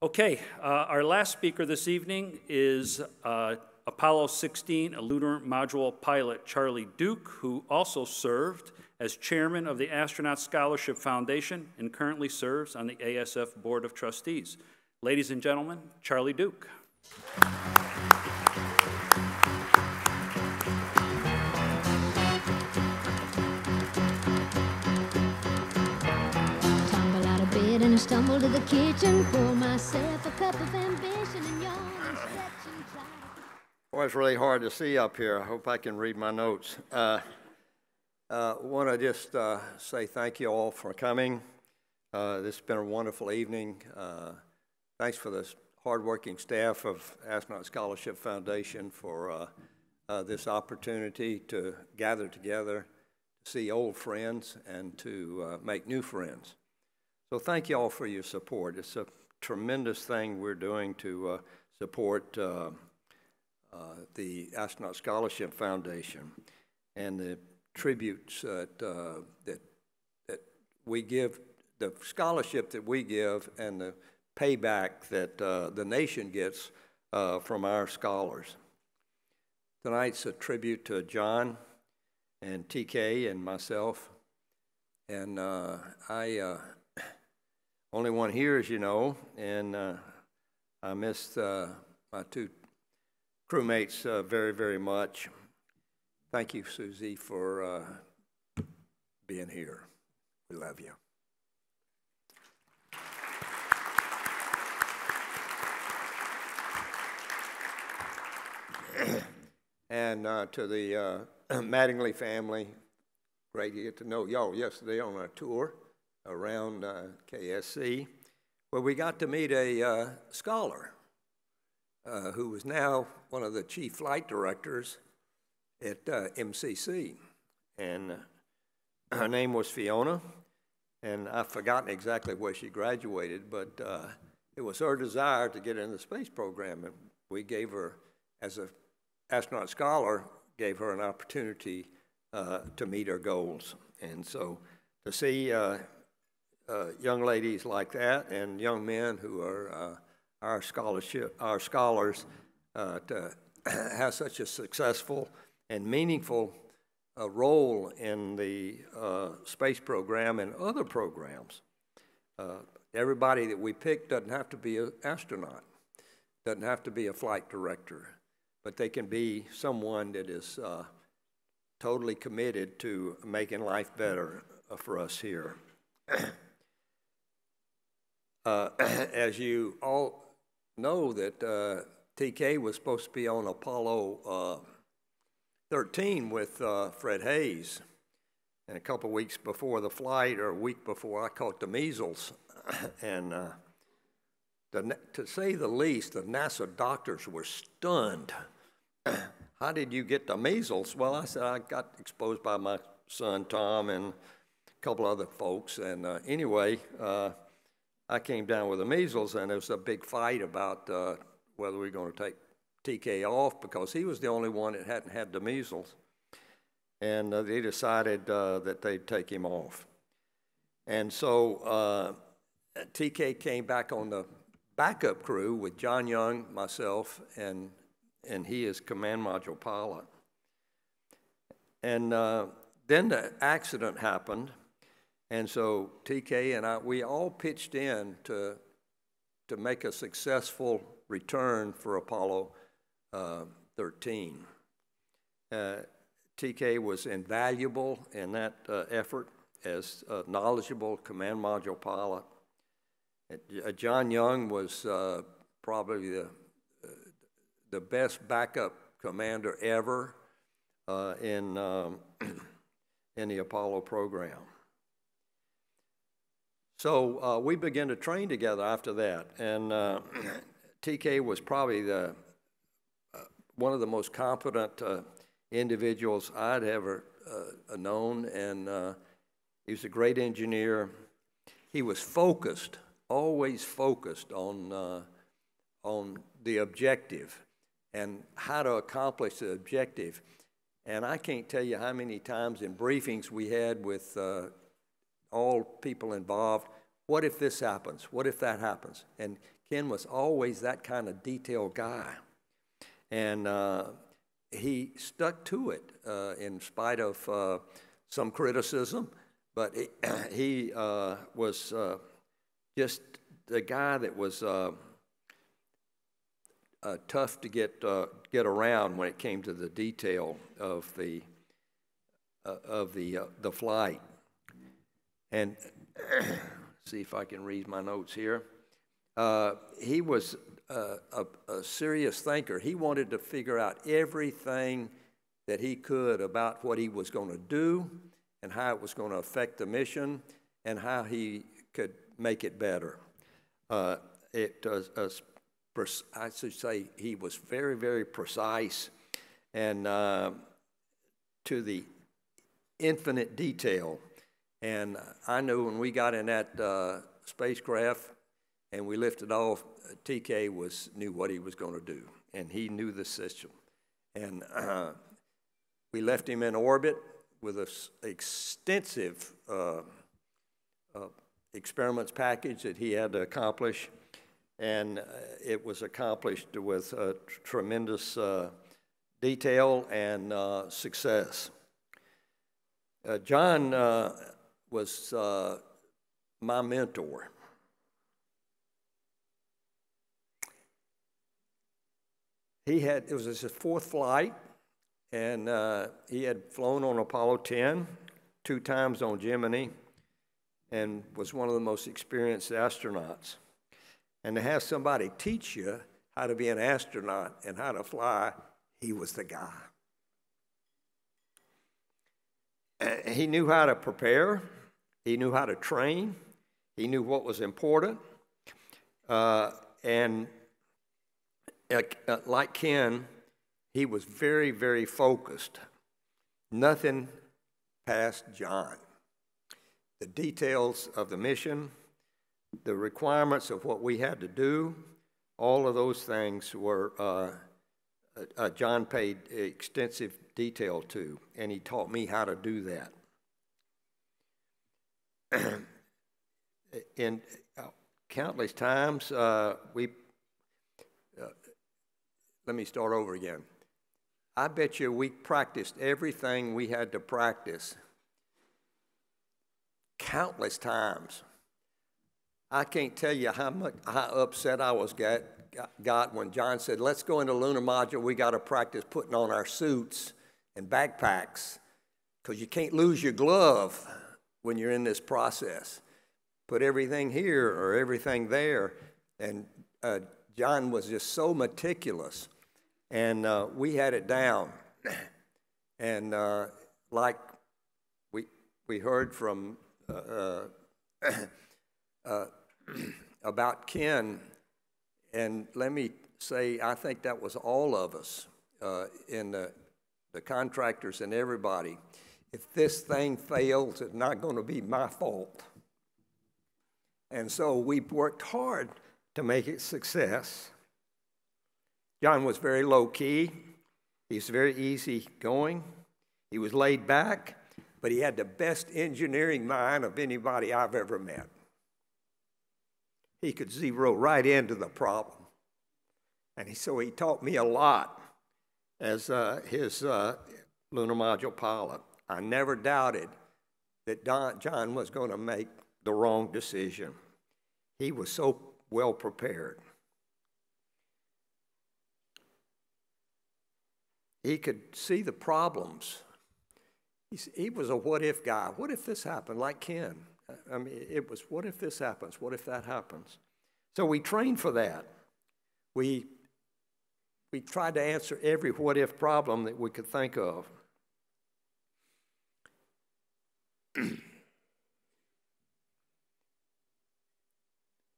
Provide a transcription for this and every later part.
Okay, our last speaker this evening is Apollo 16 lunar module pilot Charlie Duke, who also served as chairman of the Astronaut Scholarship Foundation and currently serves on the ASF Board of Trustees. Ladies and gentlemen, Charlie Duke. And I stumbled to the kitchen, pour myself a cup of ambition and yawn and stretch and try. Boy, it's really hard to see up here. I hope I can read my notes. Want to just say thank you all for coming. This has been a wonderful evening. Thanks for the hardworking staff of Astronaut Scholarship Foundation for this opportunity to gather together, to see old friends, and to make new friends. So thank you all for your support. It's a tremendous thing we're doing to support the Astronaut Scholarship Foundation and the tributes that we give, the scholarship that we give, and the payback that the nation gets from our scholars. Tonight's a tribute to John and TK and myself, and only one here, as you know, and I missed my two crewmates very, very much. Thank you, Susie, for being here. We love you. And to the Mattingly family, great to get to know y'all yesterday on our tour around KSC, where we got to meet a scholar who was now one of the chief flight directors at MCC. And her name was Fiona, and I've forgotten exactly where she graduated, but it was her desire to get in the space program, and we gave her, as an astronaut scholar, gave her an opportunity to meet her goals. And so to see young ladies like that and young men who are our scholars to have such a successful and meaningful role in the space program and other programs. Everybody that we pick doesn't have to be an astronaut, doesn't have to be a flight director, but they can be someone that is totally committed to making life better for us here. As you all know, that TK was supposed to be on Apollo 13 with Fred Hayes, and a couple weeks before the flight, or a week before, I caught the measles, and to say the least, the NASA doctors were stunned. How did you get the measles? Well, I said I got exposed by my son Tom and a couple other folks, and anyway, I came down with the measles, and there was a big fight about whether we were going to take TK off, because he was the only one that hadn't had the measles. And they decided that they'd take him off. And so TK came back on the backup crew with John Young, myself, and he is command module pilot. And then the accident happened. And so TK and we all pitched in to make a successful return for Apollo 13. TK was invaluable in that effort as a knowledgeable command module pilot. John Young was probably the best backup commander ever in the Apollo program. So we began to train together after that, and TK was probably one of the most competent individuals I'd ever known, and he was a great engineer. He was focused, always focused on the objective and how to accomplish the objective. And I can't tell you how many times in briefings we had with all people involved, what if this happens? What if that happens? And Ken was always that kind of detailed guy. And he stuck to it in spite of some criticism, but he was just the guy that was tough to get around when it came to the detail of the flight. And see if I can read my notes here. He was a serious thinker. He wanted to figure out everything that he could about what he was going to do and how it was going to affect the mission and how he could make it better. I should say he was very, very precise and to the infinite detail. And I knew when we got in that spacecraft and we lifted off, TK knew what he was going to do, and he knew the system. And we left him in orbit with an extensive experiments package that he had to accomplish, and it was accomplished with tremendous detail and success. John was my mentor. It was his fourth flight, and he had flown on Apollo 10, 2 times on Gemini, and was one of the most experienced astronauts. And to have somebody teach you how to be an astronaut and how to fly, he was the guy. He knew how to prepare. He knew how to train. He knew what was important. And like Ken, he was very, very focused. Nothing passed John. The details of the mission, the requirements of what we had to do, all of those things were John paid extensive detail to, and he taught me how to do that. In countless times, let me start over again. I bet you we practiced everything we had to practice countless times. I can't tell you how upset I got when John said, let's go into lunar module, we got to practice putting on our suits and backpacks, because you can't lose your glove when you're in this process. Put everything here or everything there. And John was just so meticulous, and we had it down. And like we heard from about Ken, and let me say, I think that was all of us in the contractors and everybody. If this thing fails, it's not going to be my fault. And so we worked hard to make it success. John was very low-key. He was very easygoing. He was laid back, but he had the best engineering mind of anybody I've ever met. He could zero right into the problem. And so he taught me a lot as his lunar module pilot. I never doubted that John was going to make the wrong decision. He was so well prepared. He could see the problems. He was a what-if guy. What if this happened, like Ken? I mean, it was, what if this happens? What if that happens? So we trained for that. We tried to answer every what-if problem that we could think of.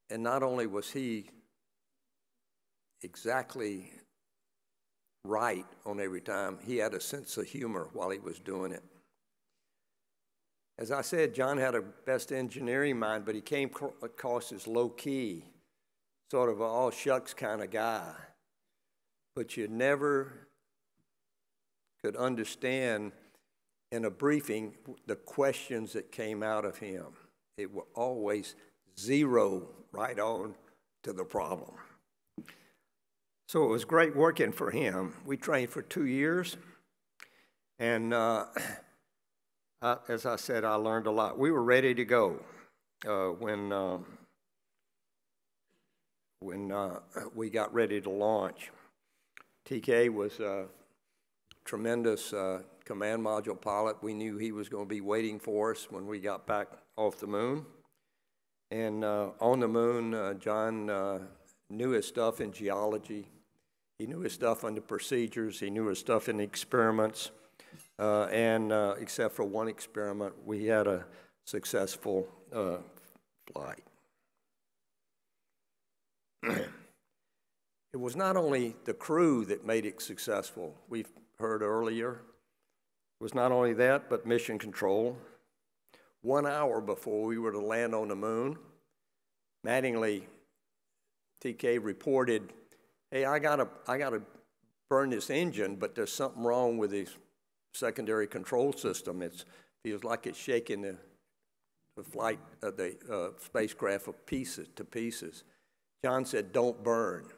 And not only was he exactly right on every time, he had a sense of humor while he was doing it. As I said, John had a best engineering mind, but he came across as low-key, sort of an all-shucks kind of guy. But you never could understand in a briefing the questions that came out of him. It were always zero right on to the problem. So it was great working for him. We trained for 2 years, and as I said, I learned a lot. We were ready to go when we got ready to launch. TK was a tremendous command module pilot. We knew he was going to be waiting for us when we got back off the moon. And on the moon, John knew his stuff in geology. He knew his stuff on the procedures. He knew his stuff in the experiments. And except for one experiment, we had a successful flight. It was not only the crew that made it successful. We've heard earlier. It was not only that, but mission control. 1 hour before we were to land on the moon, Mattingly, TK reported, "Hey, I gotta burn this engine, but there's something wrong with the secondary control system. It feels like it's shaking the flight of the spacecraft to pieces." John said, "Don't burn."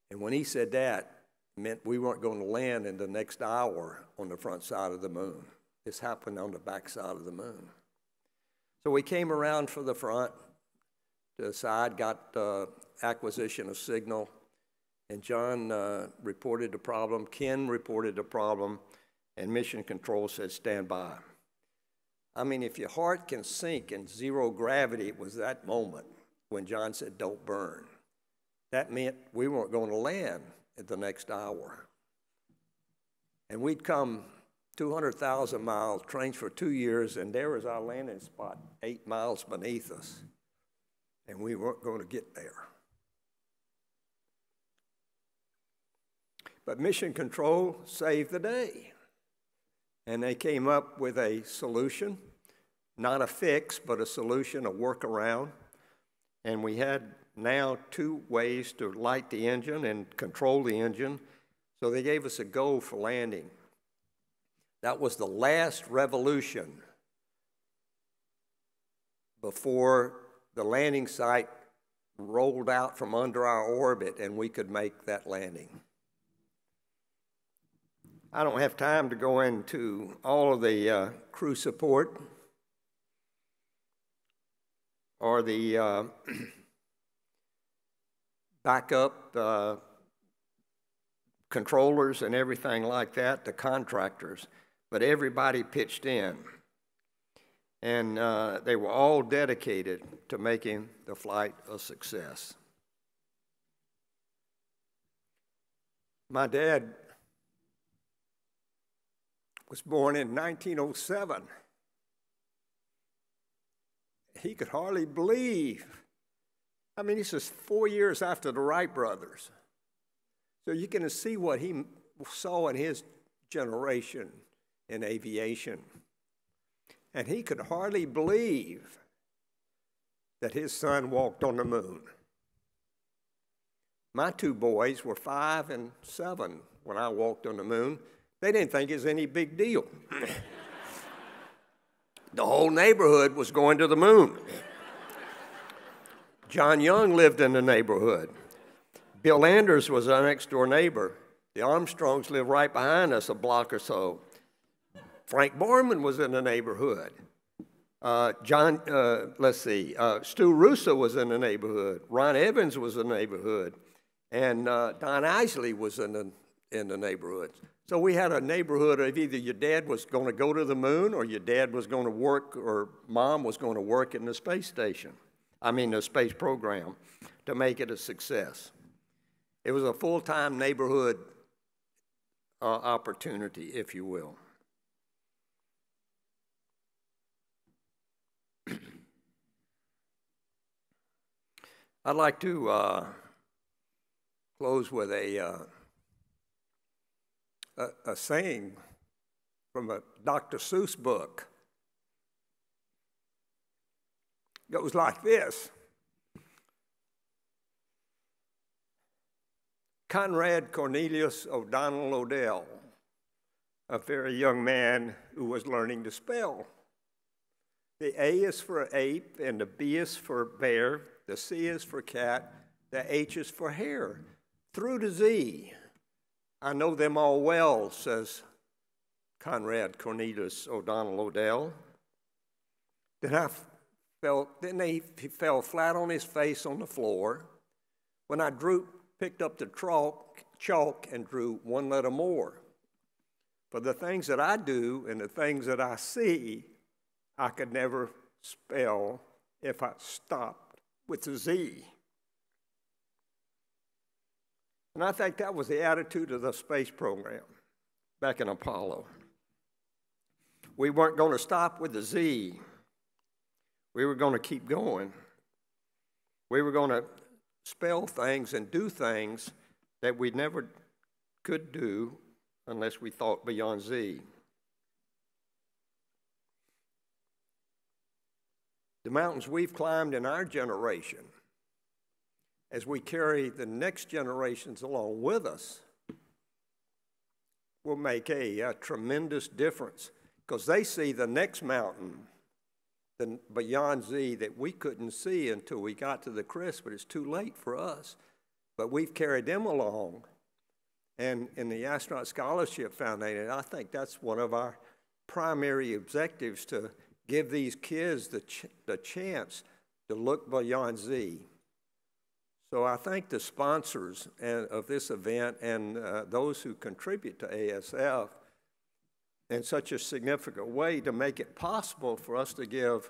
And when he said that, it meant we weren't going to land in the next hour on the front side of the moon. This happened on the back side of the moon. So we came around for the front, to the side, got acquisition of signal, and John reported the problem, Ken reported the problem, and mission control said, "Stand by." I mean, if your heart can sink in zero gravity, it was that moment when John said, "Don't burn." That meant we weren't going to land at the next hour. And we'd come 200,000 miles, trained for 2 years, and there was our landing spot 8 miles beneath us. And we weren't going to get there. But mission control saved the day. And they came up with a solution, not a fix, but a solution, a workaround. And we had now 2 ways to light the engine and control the engine. So they gave us a go for landing. That was the last revolution before the landing site rolled out from under our orbit and we could make that landing. I don't have time to go into all of the crew support or the backup controllers and everything like that, the contractors, but everybody pitched in. And they were all dedicated to making the flight a success. My dad was born in 1907. He could hardly believe. I mean, this is 4 years after the Wright brothers. So you can see what he saw in his generation in aviation. And he could hardly believe that his son walked on the moon. My 2 boys were 5 and 7 when I walked on the moon. They didn't think it was any big deal. The whole neighborhood was going to the moon. John Young lived in the neighborhood. Bill Anders was our next door neighbor. The Armstrongs lived right behind us, a block or so. Frank Borman was in the neighborhood. Stu Russo was in the neighborhood. Ron Evans was in the neighborhood. And Don Isley was in the neighborhood. So we had a neighborhood of either your dad was going to go to the moon or your dad was going to work or mom was going to work in the space station. The space program to make it a success. It was a full-time neighborhood opportunity, if you will. I'd like to close with a saying from a Dr. Seuss book. It goes like this. Conrad Cornelius O'Donnell Odell, a very young man who was learning to spell. The A is for ape, and the B is for bear, The C is for cat, the H is for hair, through to Z. I know them all well, says Conrad Cornelius O'Donnell Odell. Then he fell flat on his face on the floor. When I picked up the chalk and drew one letter more. For the things that I do and the things that I see, I could never spell if I stopped with the Z. And I think that was the attitude of the space program back in Apollo. We weren't going to stop with the Z. We were going to keep going. We were going to spell things and do things that we never could do unless we thought beyond Z. The mountains we've climbed in our generation, as we carry the next generations along with us, will make a tremendous difference, because they see the next mountain, the beyond Z, that we couldn't see until we got to the crest, but it's too late for us. But we've carried them along. And in the Astronaut Scholarship Foundation, I think that's one of our primary objectives, to give these kids the chance to look beyond Z. So I thank the sponsors of this event and those who contribute to ASF in such a significant way to make it possible for us to give,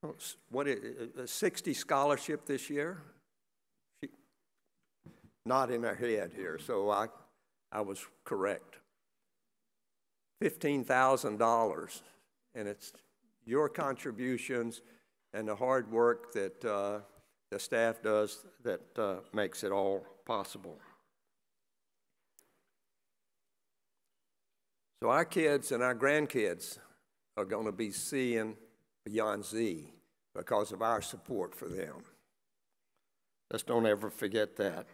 a 60 scholarship this year? Not in her head here, so I was correct. $15,000, and it's your contributions and the hard work that the staff does that makes it all possible. So our kids and our grandkids are going to be seeing beyond Z because of our support for them. Let's don't ever forget that.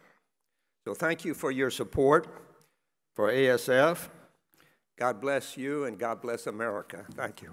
So thank you for your support for ASF. God bless you and God bless America. Thank you.